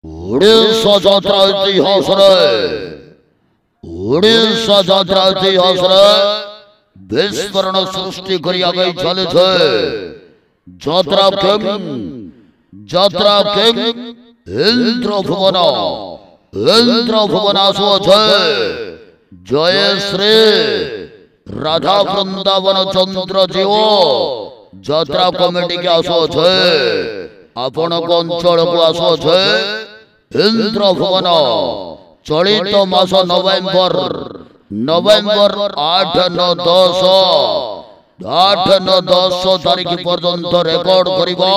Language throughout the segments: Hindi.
ओडिशा जात्रा इतिहास ओडिशा जात्रा इतिहास विस्फोरण सृष्टि करिया गई चले छे। जात्रा किंग इंद्र भुवन आसो छे। जय श्री राधा वृंदावन चंद्र जीव जात्रा कमिटी के आसो छे। आपण को अंचल को आसो छे इंद्र भुवन। चलित मास नवेम्बर 8-9-10 तारीख पर्यंत रेकर्ड करिबा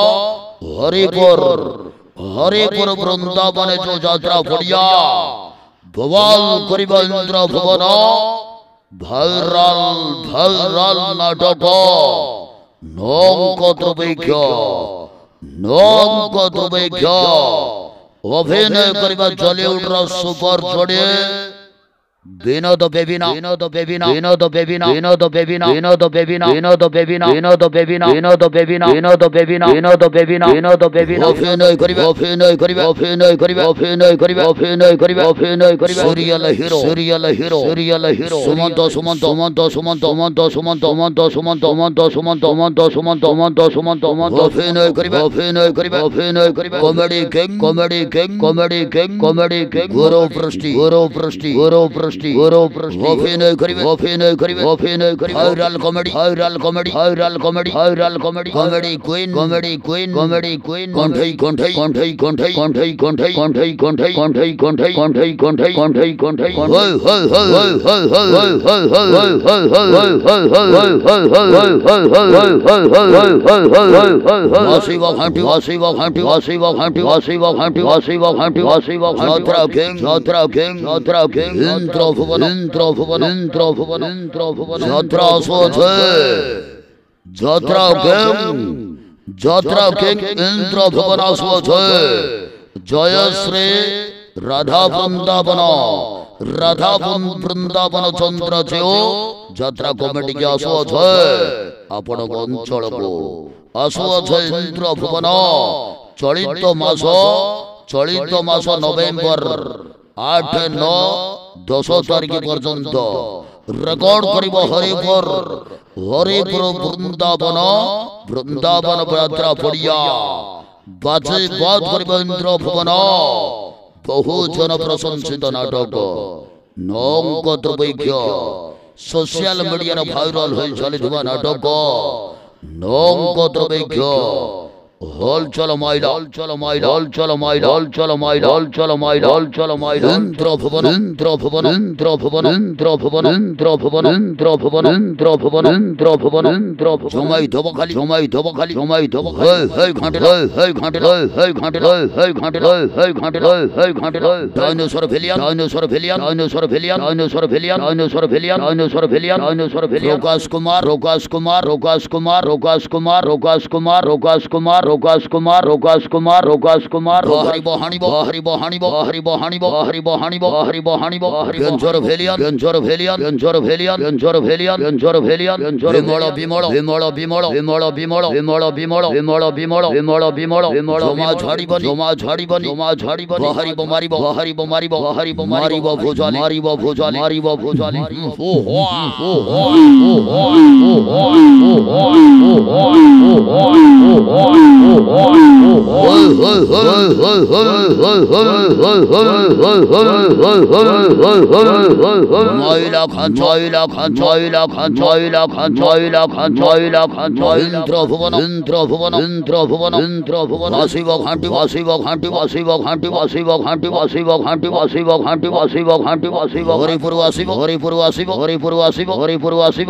हरिपुर वृंदावन जो जात्रा पड़िया बवाल करिबा इंद्र भुवन। भाइराल नाटक नौक दुर्भिक्ष अभिनय करिबा बॉलीवुड सुपर जोड़ी विनोद बेबिना सीरियल हीरो सुमंत कॉमेडी गुरु पृष्टि अभिनय करिबे viral comedy queen jatra king Indra Bhuvan आसो छे। जय श्री राधा वृंदावन चंद्र जीव जात्रा कमिटी के आसो छे। आपण अंचल को आसो छे इंद्र भुवन। चलित मास नवेम्बर 8-9-10 तारीख पर्यंत रेकर्ड करिबो हरिपुर वृंदावन यात्रा पड़िया बाजे बात करिबो इंद्र भुवन। बहु जन प्रशंसित नाटक नौक दुर्भिक्ष सोशल मीडिया भाइराल हो चलिथिबा नाटक नौक दुर्भिक्ष हलचल माइला इंद्र भुवन जमाई धब खाली डायनासोर भेलियन रोकाश कुमार हरि बहानी गंजर भेलियन जमा झाड़ी बनी हरि मारिबो भुजाली इंद्र भुवन वासिव घाटी हरिपुर वासिव